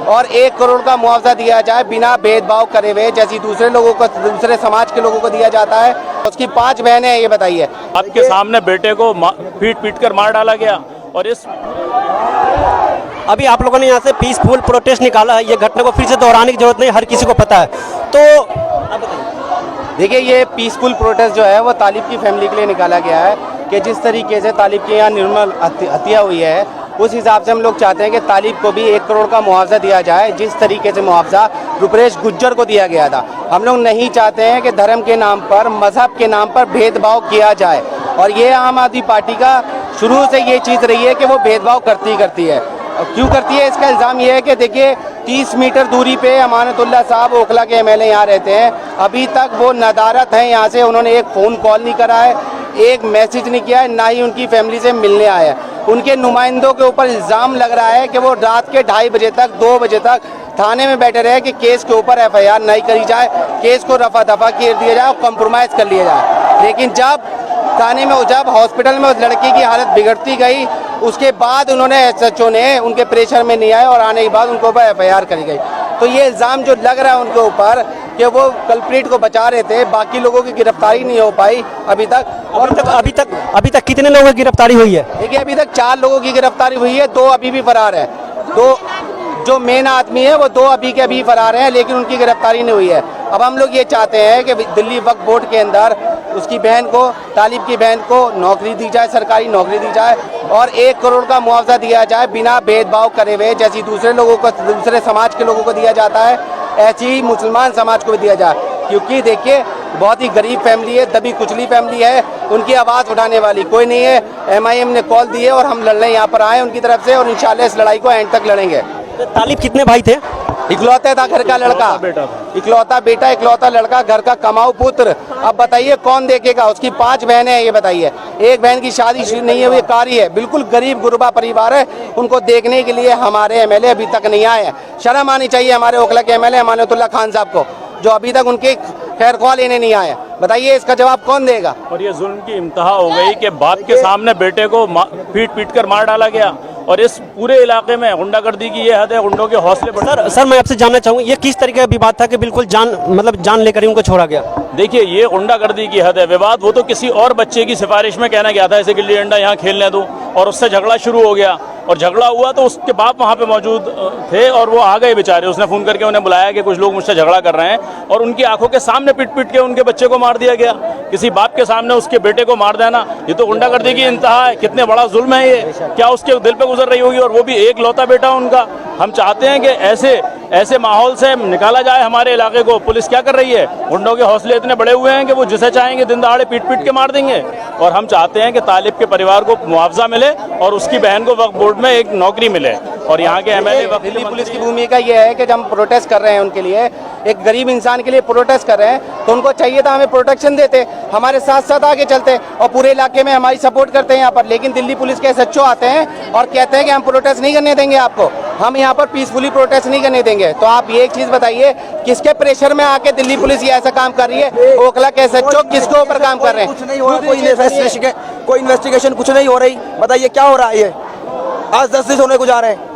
और 1 करोड़ का मुआवजा दिया जाए बिना भेदभाव करे हुए, जैसी दूसरे लोगों को, दूसरे समाज के लोगों को दिया जाता है। उसकी 5 बहनें हैं, ये बताइए। आपके सामने बेटे को पीट पीट कर मार डाला गया। और इस अभी आप लोगों ने यहाँ से पीसफुल प्रोटेस्ट निकाला है, ये घटना को फिर से दोहराने की जरूरत नहीं, हर किसी को पता है। तो आप बताइए। देखिए, ये पीसफुल प्रोटेस्ट जो है वो तालिब की फैमिली के लिए निकाला गया है कि जिस तरीके से तालिब के यहाँ निर्मल हत्या हुई है, उस हिसाब से हम लोग चाहते हैं कि तालिब को भी 1 करोड़ का मुआवजा दिया जाए, जिस तरीके से मुआवजा रुपेश गुज्जर को दिया गया था। हम लोग नहीं चाहते हैं कि धर्म के नाम पर, मजहब के नाम पर भेदभाव किया जाए। और ये आम आदमी पार्टी का शुरू से ये चीज़ रही है कि वो भेदभाव करती है। क्यों करती है, इसका इल्ज़ाम ये है कि देखिए 30 मीटर दूरी पे अमानतुल्लाह साहब ओखला के एमएलए यहाँ रहते हैं, अभी तक वो नदारत हैं यहाँ से। उन्होंने एक फ़ोन कॉल नहीं करा है, एक मैसेज नहीं किया है, ना ही उनकी फैमिली से मिलने आए हैं। उनके नुमाइंदों के ऊपर इल्ज़ाम लग रहा है कि वो रात के 2:30 बजे तक, 2 बजे तक थाने में बैठे रहे कि केस के ऊपर FIR नहीं करी जाए, केस को रफा दफा कर दिया जाए और कॉम्प्रोमाइज़ कर लिया जाए। लेकिन जब थाने में, जब हॉस्पिटल में उस लड़की की हालत बिगड़ती गई, उसके बाद उन्होंने SHO ने उनके प्रेशर में नहीं आए और आने के बाद उनको ऊपर FIR करी गई। तो ये इल्ज़ाम जो लग रहा है उनके ऊपर कि वो कल्प्रिट को बचा रहे थे, बाकी लोगों की गिरफ्तारी नहीं हो पाई अभी तक। और अभी तक कितने लोगों की गिरफ्तारी हुई है? देखिए, अभी तक 4 लोगों की गिरफ्तारी हुई है, 2 अभी भी फरार है। 2 जो मेन आदमी है वो 2 अभी के अभी फरार हैं, लेकिन उनकी गिरफ्तारी नहीं हुई है। अब हम लोग ये चाहते हैं कि दिल्ली वक्फ बोर्ड के अंदर उसकी बहन को, तालिब की बहन को नौकरी दी जाए, सरकारी नौकरी दी जाए और 1 करोड़ का मुआवजा दिया जाए बिना भेदभाव करे हुए, जैसी दूसरे लोगों को, दूसरे समाज के लोगों को दिया जाता है, ऐसी ही मुसलमान समाज को भी दिया जाए। क्योंकि देखिए, बहुत ही गरीब फैमिली है, दबी कुचली फैमिली है, उनकी आवाज़ उठाने वाली कोई नहीं है। MIM ने कॉल दी है और हम लड़ने यहाँ पर आए उनकी तरफ से, और इंशाल्लाह इस लड़ाई को एंड तक लड़ेंगे। तालिब कितने भाई थे? इकलौता था, घर का लड़का, इकलौता बेटा, इकलौता लड़का, घर का कमाऊ पुत्र। अब बताइए कौन देखेगा? उसकी 5 बहनें हैं, ये बताइए। एक बहन की शादी नहीं हुई, कारी है, बिल्कुल गरीब गुरबा परिवार है। उनको देखने के लिए हमारे MLA अभी तक नहीं आए हैं। शर्म आनी चाहिए हमारे ओखला के MLA अमानतुल्लाह खान साहब को, जो अभी तक उनके खैर ख्वाह लेने नहीं आए। बताइए इसका जवाब कौन देगा? और ये जुल्म की इंतहा हो गई कि बाप के सामने बेटे को पीट पीट कर मार डाला गया। और इस पूरे इलाके में गुंडागर्दी की ये हद है, गुंडों के हौसले बढ़। सर मैं आपसे जानना चाहूँगा, ये किस तरीके का विवाद था कि बिल्कुल जान लेकर ही उनको छोड़ा गया? देखिए, ये गुंडागर्दी की हद है। विवाद वो तो किसी और बच्चे की सिफारिश में कहना गया था, ऐसे गिल्ली डंडा यहाँ खेलने दो, और उससे झगड़ा शुरू हो गया। और झगड़ा हुआ तो उसके बाप वहाँ पे मौजूद थे और वो आ गए बेचारे। उसने फ़ोन करके उन्हें बुलाया कि कुछ लोग मुझसे झगड़ा कर रहे हैं, और उनकी आंखों के सामने पीट पीट के उनके बच्चे को मार दिया गया। किसी बाप के सामने उसके बेटे को मार देना, ये तो गुंडागर्दी की इंतहा है। कितने बड़ा जुल्म है ये, क्या उसके दिल पे गुजर रही होगी, और वो भी एक लौता बेटा उनका। हम चाहते हैं कि ऐसे माहौल से निकाला जाए हमारे इलाके को। पुलिस क्या कर रही है? गुंडों के हौसले इतने बड़े हुए हैं कि वो जिसे चाहेंगे दिन दहाड़े पीट पीट के मार देंगे। और हम चाहते हैं कि तालिब के परिवार को मुआवजा मिले और उसकी बहन को वक्फ बोर्ड में एक नौकरी मिले। और यहाँ के MLA, दिल्ली पुलिस की भूमिका ये है कि जब हम प्रोटेस्ट कर रहे हैं उनके लिए, एक गरीब इंसान के लिए प्रोटेस्ट कर रहे हैं, तो उनको चाहिए था हमें प्रोटेक्शन देते, हमारे साथ साथ आगे चलते और पूरे इलाके में हमारी सपोर्ट करते हैं यहाँ पर। लेकिन दिल्ली पुलिस के SHO आते हैं और कहते हैं कि हम प्रोटेस्ट नहीं करने देंगे आपको, हम यहाँ पर पीसफुली प्रोटेस्ट नहीं करने देंगे। तो आप ये एक चीज़ बताइए, किसके प्रेशर में आके दिल्ली पुलिस ये ऐसा काम कर रही है? ओखला के SHO किसके ऊपर काम कर रहे हैं? कुछ नहीं हो रहा, कोई इन्वेस्टिगेशन कुछ नहीं हो रही। बताइए क्या हो रहा है? ये आज 10 दिन होने को जा रहे हैं,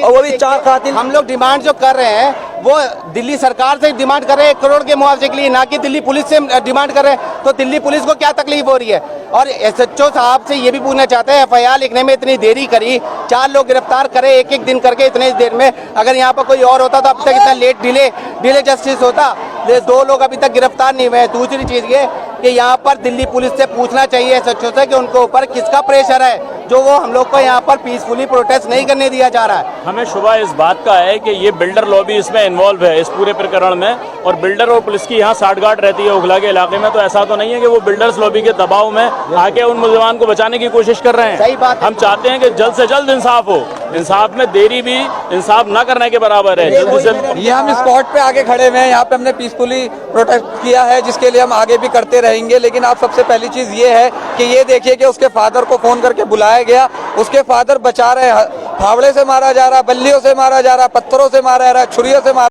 और वो भी 4 कातिल। हम लोग डिमांड जो कर रहे हैं वो दिल्ली सरकार से डिमांड कर रहे हैं 1 करोड़ के मुआवजे के लिए, ना कि दिल्ली पुलिस से डिमांड कर रहे हैं। तो दिल्ली पुलिस को क्या तकलीफ हो रही है? और SHO साहब से ये भी पूछना चाहते हैं, FIR लिखने में इतनी देरी करी, 4 लोग गिरफ्तार करे एक दिन करके इतने देर में। अगर यहाँ पर कोई और होता तो अब तक इतना लेट डिले जस्टिस होता। 2 लोग अभी तक गिरफ्तार नहीं हुए हैं। दूसरी चीज़ ये कि यहाँ पर दिल्ली पुलिस से पूछना चाहिए SHO से कि उनके ऊपर किसका प्रेशर है, जो वो हम लोग को यहाँ पर पीसफुली प्रोटेस्ट नहीं करने दिया जा रहा है। हमें शुबा इस बात का है कि ये बिल्डर लॉबी इसमें इन्वॉल्व है इस पूरे प्रकरण में, और बिल्डर और पुलिस की यहाँ साठगांठ रहती है ओखला के इलाके में। तो ऐसा तो नहीं है कि वो बिल्डर्स लॉबी के दबाव में आके उन मुलजमान को बचाने की कोशिश कर रहे हैं। सही बात है। हम चाहते हैं कि जल्द से जल्द इंसाफ हो। इंसाफ में देरी भी इंसाफ न करने के बराबर है। जल्दी से ये हम स्पॉट पे आगे खड़े हुए हैं, यहाँ पे हमने पीसफुली प्रोटेस्ट किया है, जिसके लिए हम आगे भी करते रहेंगे। लेकिन आप सबसे पहली चीज ये है कि ये देखिए कि उसके फादर को फोन करके बुलाया गया, उसके फादर बचा रहे, फावड़े से मारा जा रहा, बल्लियों से मारा जा रहा, पत्थरों से मारा जा रहा, छुरियों से मारा